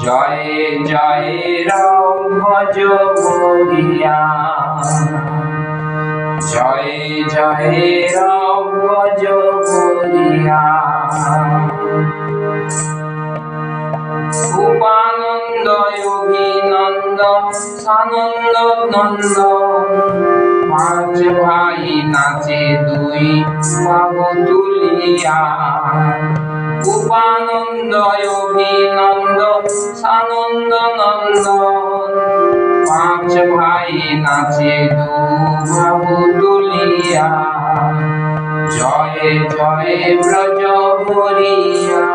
জয় জয় রাম ভজ বলিয়া, জয় জয় রাম ভজ বলিয়া। উপানন্দ অভিনন্দ সানন্দ নন্দ, পাঁচ ভাই নাচে দুই বাহু তুলিয়া। উপানন্দ অভিনন্দ সানন্দ নন্দন, পাঁচ ভাই নাচে দু বাহু তুলিয়া। জয় জয় ব্রজ বলিয়া।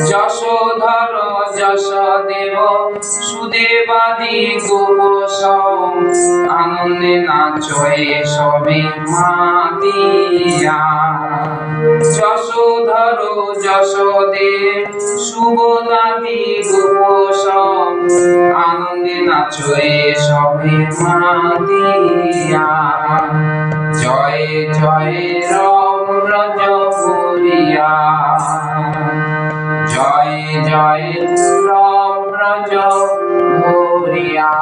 যশোধর যশোদেব সুদেবাদি গোপস, আনন্দে নাচয়ে সবে মাতিয়া। যশোধর যশোদেব সুবোধাদি গোপস, আনন্দে নাচয়ে সবে মাতিয়া। জয় জয় রাম ব্রজ বলিয়া, জয় জয় রাম ব্রজ বলিয়া।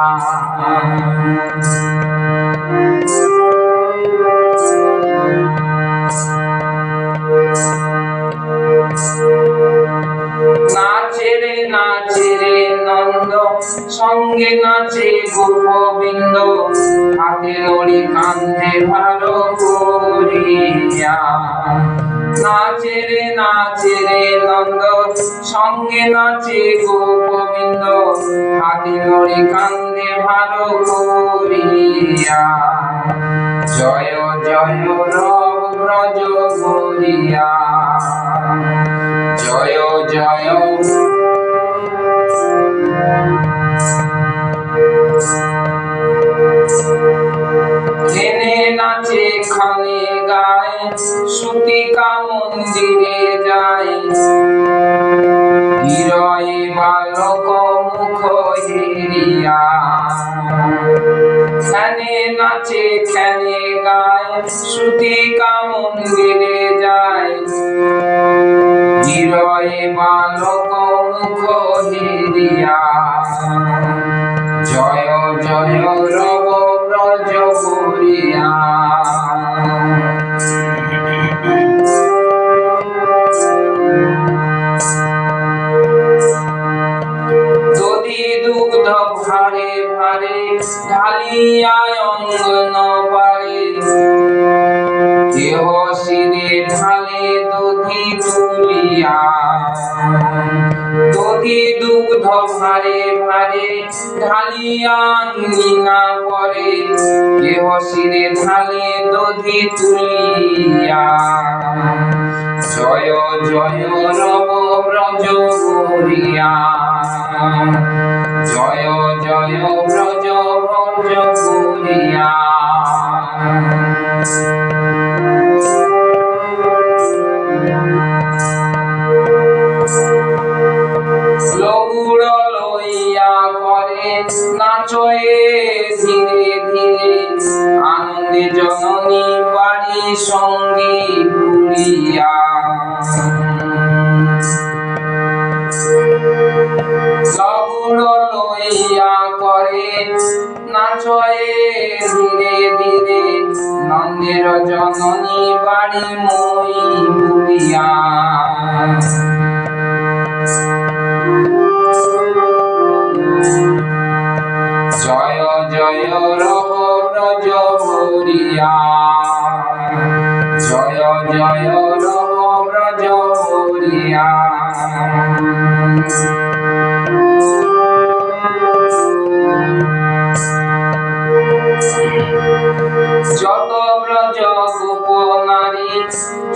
নাচে রে নন্দ, সঙ্গে নাচে গোপবৃন্দ, হাতে লড়ি কান্ধে ভার করিয়া। নাচে রে নন্দ, সঙ্গে নাচে গোপবৃন্দ, হাতে লড়ি কান্ধে ভার করিয়া। জয় জয় রাম ব্রজ বলিয়া, জয় জয়। খেনে নাচে খানে গায়, সুতিকা মন্দিরে যায়। হৃদয়ে বালক মুখ হেরিয়া, খেনে নাচে খেনে গায়, সুতিকা মন্দিরে যায়। হৃদয়ে বালক মুখ হেরিয়া। জয় জয় রব ব্রজ বলিয়া। দধি দুগ্ধ ভারে ভারে, ঢালিয়া অঙ্গন পারে। দেহ শিরে ঢালে দধি তুলিয়া। দধি দুগ্ধ ভারে ভারে, ঢালিয়া অঙ্গিনা পরে। দেহ শিরে ঢালে দধি তুলিয়া। জয় জয় রব ব্রজ বলিয়া, জয় জয় ব্রজ ভজ বলিয়া। লগুড় লইয়া করে নাচয়ে ধীরে ধীরে, আনন্দে জননী বাড়ি সঙ্গী ঘুরিয়া। লগুড় লইয়া করে নাচয়ে ধীরে ধীরে, নন্দের জননী বাড়ি মই ঘুরিয়া। জয় জয় রব ব্রজ বলিয়া, জয় জয় রব ব্রজ বলিয়া। যত ব্রজ গোপ নারী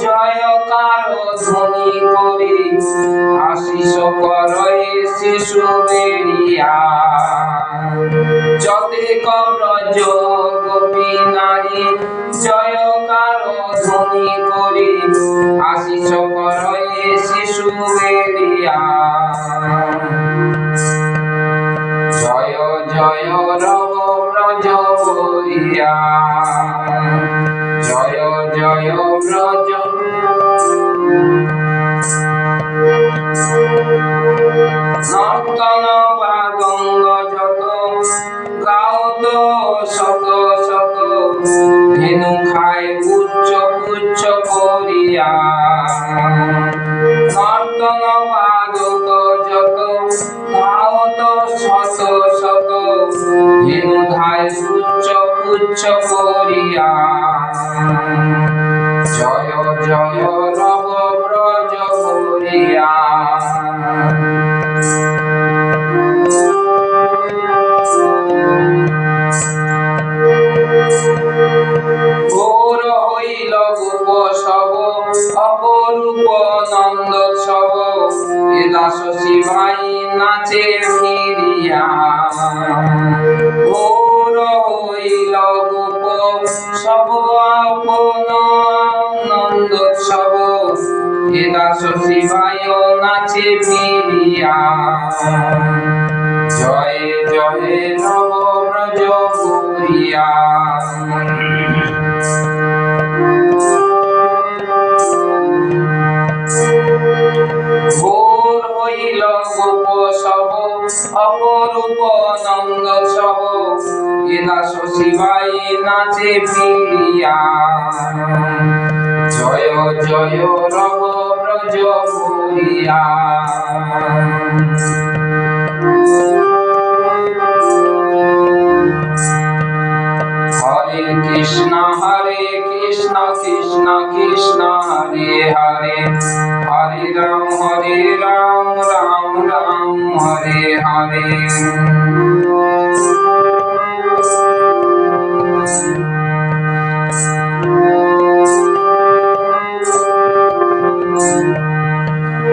জয়কার ধ্বনি করে, আশিস করে শিশু বেরিয়া। যতে ব্রজ গোপী নারী জয়কার ধ্বনি করে, আশিস করে শিশু বেরিয়া। জয় জয় রাম জয় রব ব্রজ ভরিয়া। ঘোর হইল গোপ সব অপরূপ নন্দোৎসব, এ দাস শিবাই নাচে ফিরিয়া। ঘোর হইল গোপ সব আপন নন্দোৎসব, এ দাস শিবাই নাচে ফিরিয়া। জয় জয় নব ব্রজ ভরিয়া। ঘোর হইল গোপ সব অপরূপ নন্দোৎসব, এ দাস শিবাই নাচে ফিরিয়া। জয় জয় রব ব্রজ ভরিয়া। হরে কৃষ্ণ কৃষ্ণ কৃষ্ণ হরে হরে, হরে রাম রাম রাম হরে হরে।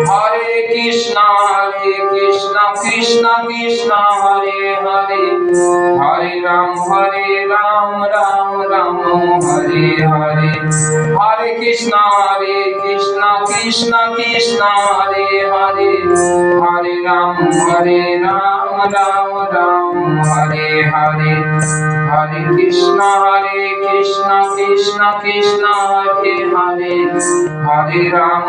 হরে কৃষ্ণ কৃষ্ণ কৃষ্ণ হরে হরে, হরে রাম রাম রাম হরে হরে। হরে কৃষ্ণ কৃষ্ণ কৃষ্ণ হরে হরে, হরে রাম রাম রাম হরে হরে। হরে কৃষ্ণ কৃষ্ণ কৃষ্ণ হরে হরে, হরে রাম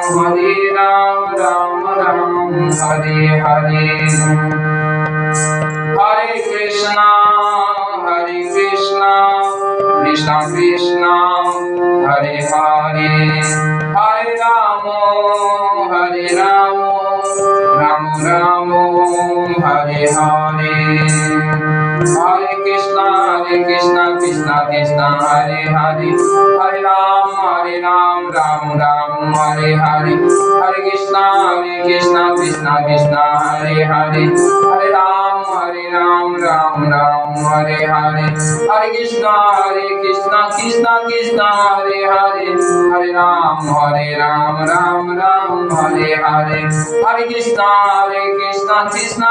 রাম রাম হরে হরে। হরে কৃষ্ণ কৃষ্ণ কৃষ্ণ হরে হরে, হরে রাম রাম রাম হরে হরে। হরে কৃষ্ণ কৃষ্ণ কৃষ্ণ হরে হরে, হরে রাম রাম রাম হরে হরে। হরে কৃষ্ণ কৃষ্ণ কৃষ্ণ হরে হরে, হরে রাম রাম রাম হরে হরে। হরে কৃষ্ণ কৃষ্ণ কৃষ্ণ হরে হরে, হরে রাম রাম রাম হরে হরে। হরে কৃষ্ণ কৃষ্ণ কৃষ্ণ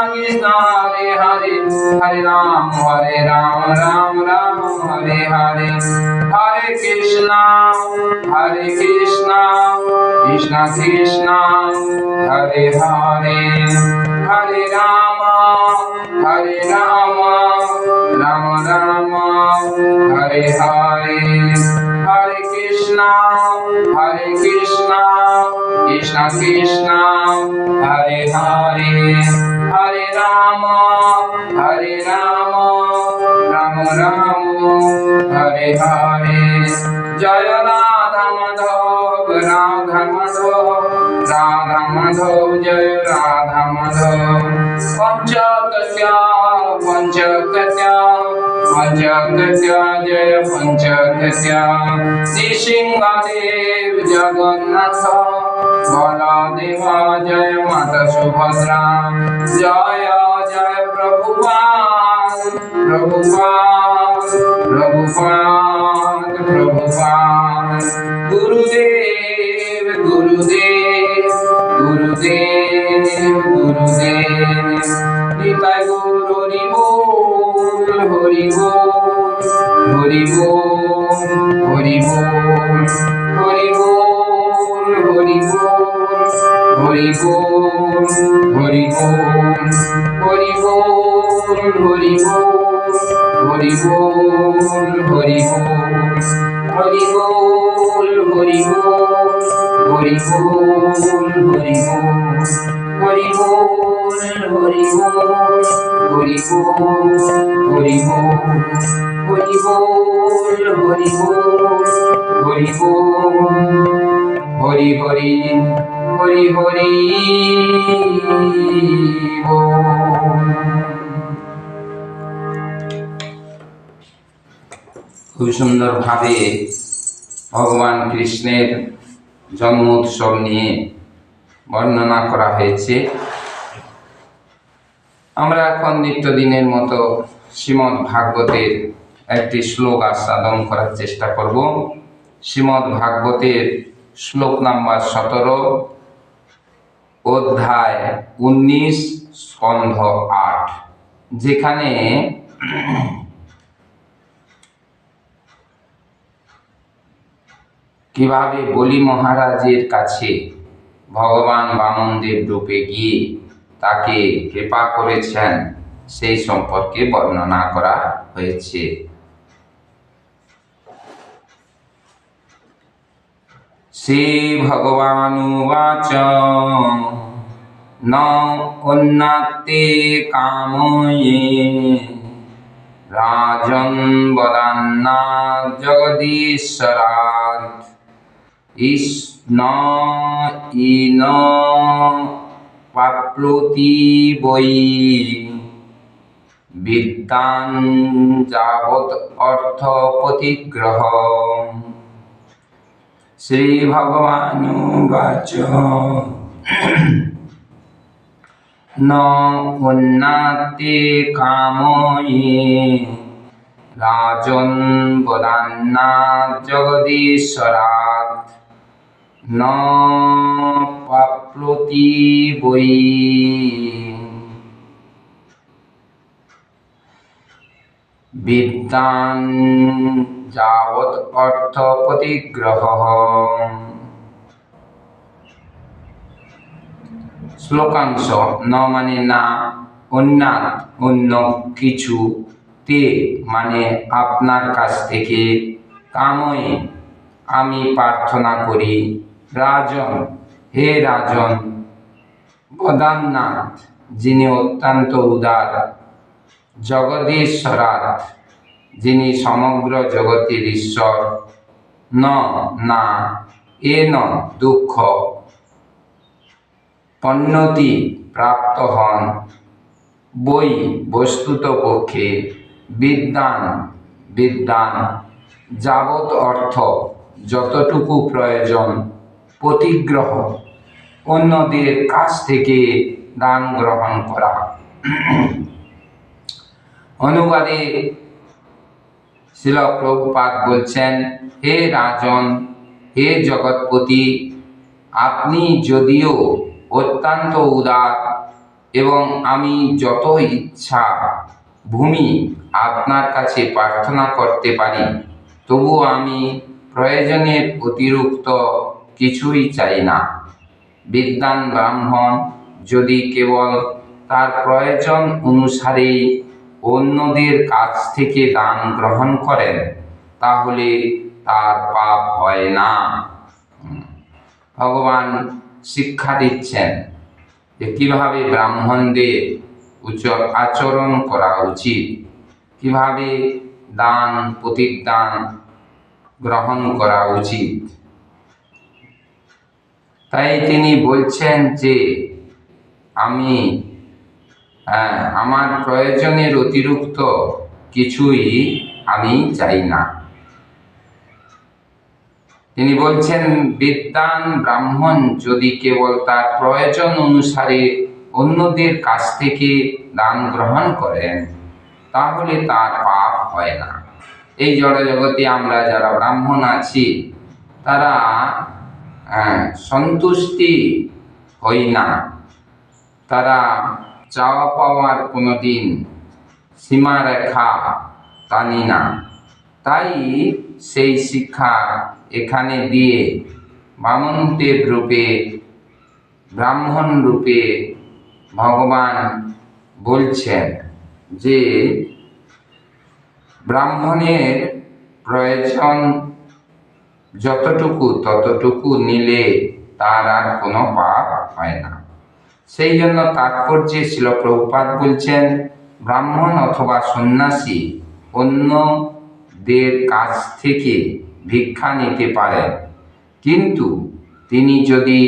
হরে হরে, হরে রাম রাম রাম হরে হরে। হরে কৃষ্ণ কৃষ্ণ কৃষ্ণ হরে হরে, হরে রাম রাম রাম হরে হরে। হরে কৃষ্ণ কৃষ্ণ কৃষ্ণ হরে হরে, হরে রাম রাম রাম হরে হরে। জয় রাধা মাধব জয় রাধা মাধব। পঞ্চকত্য়া জয় পঞ্চকত্য়া। নৃসিংহদেব জগন্নাথ, বলদেব জয় মাতা সুভদ্রা। জয় জয় প্রভুপাদ গুরুদেব নিতাই গৌর হরি খুব সুন্দর ভাবে ভগবান কৃষ্ণের জন্ম উৎসব নিয়ে বর্ণনা করা হয়েছে। আমরা এখন নিত্যদিনের মতো শ্রীমদ্ ভাগবতের একটি শ্লোক আস্বাদন করার চেষ্টা করব। শ্রীমদ্ ভাগবতের শ্লোক নাম্বার 17, অধ্যায় 19, স্কন্ধ 8, যেখানে কিভাবে বলি মহারাজের কাছে ভগবান বামনদেব রূপে গিয়ে তাকে কৃপা করেছেন সেই সম্পর্কে বর্ণনা করা হয়েছে। শ্রী ভগবানুবাচ ন উন্নতে কাময়ে রাজন বদান্না জগদীশ্বরাৎ ইন প্রাপ্নोति বৈ বিদ্যান যাবৎ অর্থ প্রতিগ্রহ। শ্রী ভগবানুবাচ ন উন্নতে কাময়ে রাজন বদান্না জগদীশ্বরাৎ ন প্রাপ্নोति বৈ বিদ্যান যাবৎ অর্থ প্রতিগ্রহ। শ্লোকাংশ। ন মানে না, অন্যাত অন্য কিছু, তে মানে আপনার কাছ থেকে, কাময়ে আমি প্রার্থনা করি, রাজন হে রাজন, বদান্নাথ যিনি অত্যন্ত উদার, জগদীশ্বরাৎ যিনি সমগ্র জগতের ঈশ্বর, ন না, এন দুঃখ, পণ্যতি প্রাপ্ত হন, বৈ বস্তুত পক্ষে, বিদ্যান বিদ্যান, যাবৎ অর্থ যতটুকু প্রয়োজন, প্রতিগ্রহ অন্যদের কাছ থেকে দান গ্রহণ করা। অনুবাদে শ্রীল প্রভুপাদ বলছেন, হে রাজন, হে জগৎপতি, আপনি যদিও অত্যন্ত উদার এবং আমি যত ইচ্ছা ভূমি আপনার কাছে প্রার্থনা করতে পারি, তবু আমি প্রয়োজনের অতিরিক্ত কিছুই চাই না। বিদ্বান ব্রাহ্মণ যদি কেবল তার প্রয়োজন অনুসারে অন্যদের কাছ থেকে দান গ্রহণ করেন, তাহলে তার পাপ হয় না। ভগবান শিক্ষা দিচ্ছেন যে কিভাবে ব্রাহ্মণদের আচরণ করা উচিত, কিভাবে দান প্রতিদান গ্রহণ করা উচিত। তাই তিনি বলছেন যে আমি আমার প্রয়োজনের অতিরিক্ত কিছুই আমি চাই না। তিনি বলছেন, বিদ্বান ব্রাহ্মণ যদি কেবল তার প্রয়োজন অনুসারে অন্যদের কাছ থেকে দান গ্রহণ করেন, তাহলে তার পাপ হয় না। এই জড়জগতে আমরা যারা ব্রাহ্মণ আছি, তারা সন্তুষ্টি হই না, তারা চাওয়া পাওয়ার কোনোদিন সীমারেখা টানি না। তাই সেই শিক্ষা এখানে দিয়ে বামনদেব রূপে, ব্রাহ্মণ রূপে ভগবান বলছেন যে ব্রাহ্মণের প্রয়োজন যতটুকু ততটুকু নিলে তার আর কোনো পাপ হয় না। সেই জন্য তাৎপর্যে শ্রীল প্রভুপাদ বলছেন, ব্রাহ্মণ অথবা সন্ন্যাসী অন্যদের কাছ থেকে ভিক্ষা নিতে পারেন, কিন্তু তিনি যদি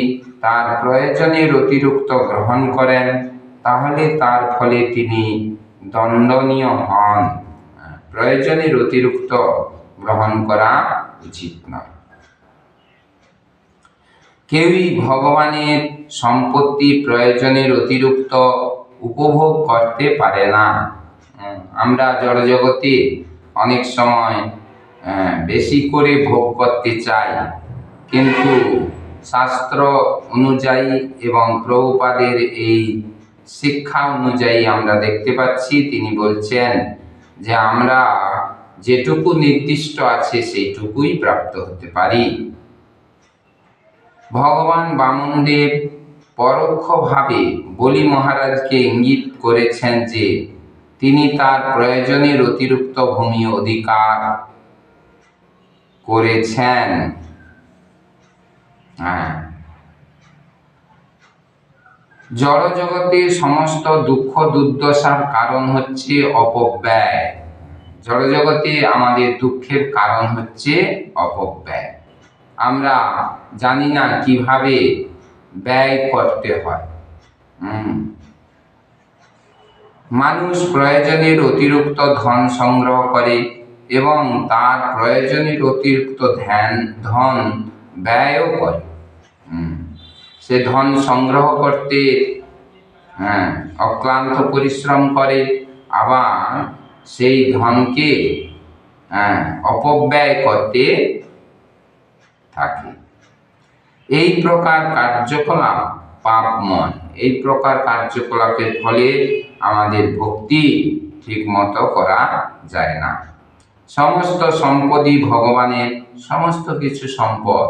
তার প্রয়োজনের অতিরিক্ত গ্রহণ করেন, তাহলে তার ফলে তিনি দণ্ডনীয় হন। প্রয়োজনের অতিরিক্ত গ্রহণ করা উচিত নয়। কেউই ভগবানের সম্পত্তি প্রয়োজনের অতিরিক্ত উপভোগ করতে পারে না। আমরা জড়জগতে অনেক সময় বেশি করে ভোগ করতে চাই, কিন্তু শাস্ত্র অনুযায়ী এবং প্রভুপাদের এই শিক্ষা অনুযায়ী আমরা দেখতে পাচ্ছি, তিনি বলছেন যে আমরা যেটুকু নির্দিষ্ট আছে সেইটুকুই প্রাপ্ত হতে পারি। ভগবান বামনদেব পরোক্ষভাবে বলি মহারাজকে ইঙ্গিত করেছেন যে তিনি তার প্রয়োজনের অতিরিক্ত ভূমি অধিকার করেছেন। জড়জগতের সমস্ত দুঃখ দুর্দশার কারণ হচ্ছে অপব্যয়। জড়জগতে আমাদের দুঃখের কারণ হচ্ছে অপব্যয়। আমরা জানি না কিভাবে ব্যয় করতে হয়। মানুষ প্রয়োজনের অতিরিক্ত ধন সংগ্রহ করে এবং তার প্রয়োজনের অতিরিক্ত ধন ব্যয়ও করে। সে ধন সংগ্রহ করতে অক্লান্ত পরিশ্রম করে, আবার সেই ধনকে অপব্যয় করতে থাকে। এই প্রকার কার্যকলাপ পাপময়। এই প্রকার কার্যকলাপের ফলে আমাদের ভক্তি ঠিক মতো করা যায় না। সমস্ত সম্পদই ভগবানের, সমস্ত কিছু সম্পদ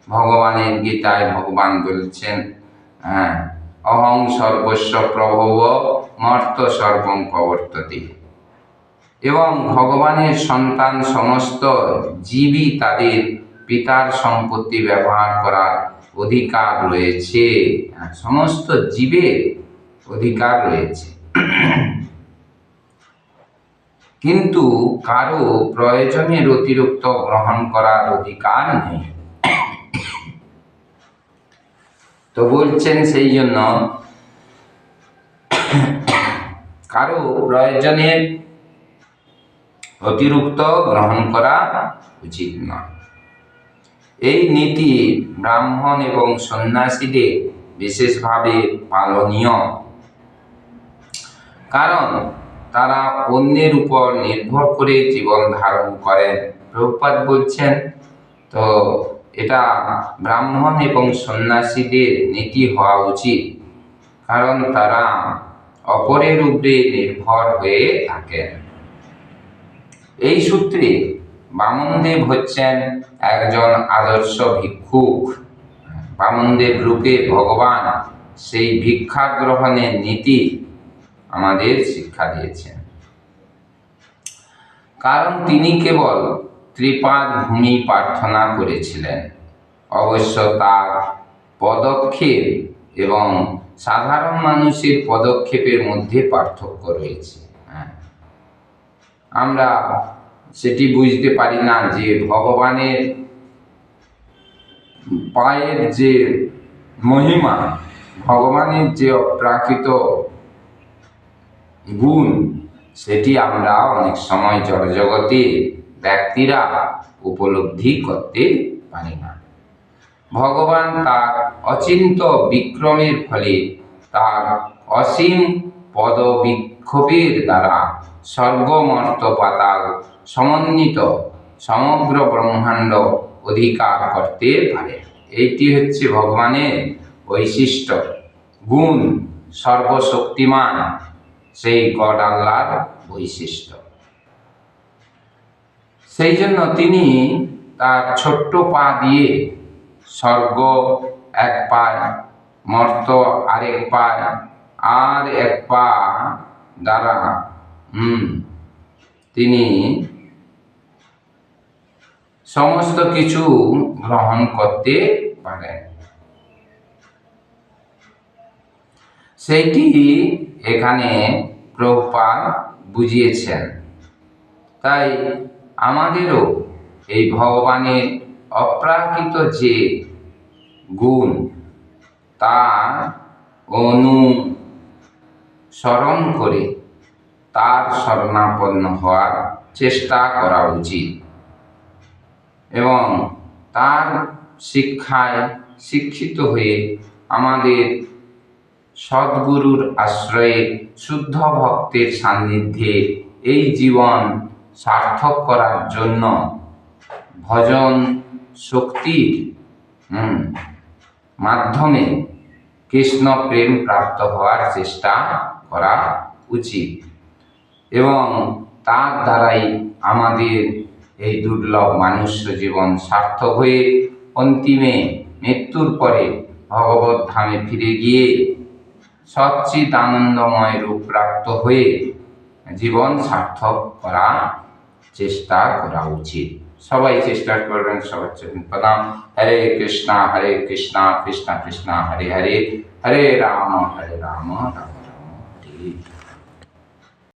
ভগবানের। গীতায় ভগবান বলছেন, অহং সর্বস্ব প্রভব মর্ত সর্বং প্রবর্ততে। এবং ভগবানের সন্তান সমস্ত জীবই তাদের পিতার সম্পত্তি ব্যবহার করার অধিকার রয়েছে। সমস্ত জীবের অধিকার রয়েছে, কিন্তু কারো প্রয়োজনের অতিরিক্ত গ্রহণ করার অধিকার নেই। তো বলছেন সেই জন্য কারো প্রয়োজনের অতিরিক্ত গ্রহণ করা উচিত নয়। এই নীতি ব্রাহ্মণ এবং সন্ন্যাসীদের বিশেষভাবে পালনীয়, কারণ তারা অন্যের উপর নির্ভর করে জীবন ধারণ করেন। প্রভুপাদ বলছেন, তো এটা ব্রাহ্মণ এবং সন্ন্যাসীদের নীতি হওয়া উচিত, কারণ তারা অপরের উপরে নির্ভর হয়ে থাকেন। এই সূত্রে বামনদেব হচ্ছেন একজন আদর্শ ভিক্ষুক। বামনদেব রূপে ভগবান সেই ভিক্ষা গ্রহণের নীতি আমাদের শিক্ষা দিয়েছেন, কারণ তিনি কেবল ত্রিপাদ ভূমি প্রার্থনা করেছিলেন। অবশ্য তার পদক্ষেপ এবং সাধারণ মানুষের পদক্ষেপের মধ্যে পার্থক্য রয়েছে। আমরা সেটি বুঝতে পারি না যে ভগবানের পায়ের যে মহিমা, ভগবানের যে অপ্রাকৃত গুণ, সেটি আমরা অনেক সময় জড়জগতে ব্যক্তিরা উপলব্ধি করতে পারি না। ভগবান তার অচিন্ত বিক্রমের ফলে তার অসীম পদবিক্ষোভের দ্বারা স্বর্গ মর্ত পাতাল সমন্বিত সমগ্র ব্রহ্মাণ্ড অধিকার করতে পারে। এইটি হচ্ছে ভগবানের বৈশিষ্ট্য, গুণ, সর্বশক্তিমান সেই গড আল্লাহর বৈশিষ্ট্য। সেই জন্য তিনি তার ছোট্ট পা দিয়ে স্বর্গ এক পা, মর্ত আরেক পা, আর এক পা দ্বারা তিনি সমস্ত কিছু গ্রহণ করতে পারেন। সেইটি এখানে প্রভুপাদ বুঝিয়েছেন। তাই আমাদেরও এই ভগবানের অপ্রাকৃত যে গুণ, তা অনুসরণ করে তার শরণাপন্ন হওয়ার চেষ্টা করা উচিত এবং তার শিক্ষায় শিক্ষিত হয়ে আমাদের সদ্গুরুর আশ্রয়ে শুদ্ধ ভক্তের সান্নিধ্যে এই জীবন সার্থক করার জন্য ভজন শক্তির মাধ্যমে কৃষ্ণ প্রেম প্রাপ্ত হওয়ার চেষ্টা করা উচিত এবং তার দ্বারাই আমাদের এই দুর্লভ মানুষ্য জীবন সার্থক হয়ে অন্তিমে মৃত্যুর পরে ভগবত ধামে ফিরে গিয়ে সচ্চিদ আনন্দময় রূপ প্রাপ্ত হয়ে জীবন সার্থক করার চেষ্টা করা উচিত। সবাই চেষ্টা করবেন। সবার চরণ প্রণাম। হরে কৃষ্ণা কৃষ্ণা কৃষ্ণা হরে হরে, হরে রাম রাম রাম হরে।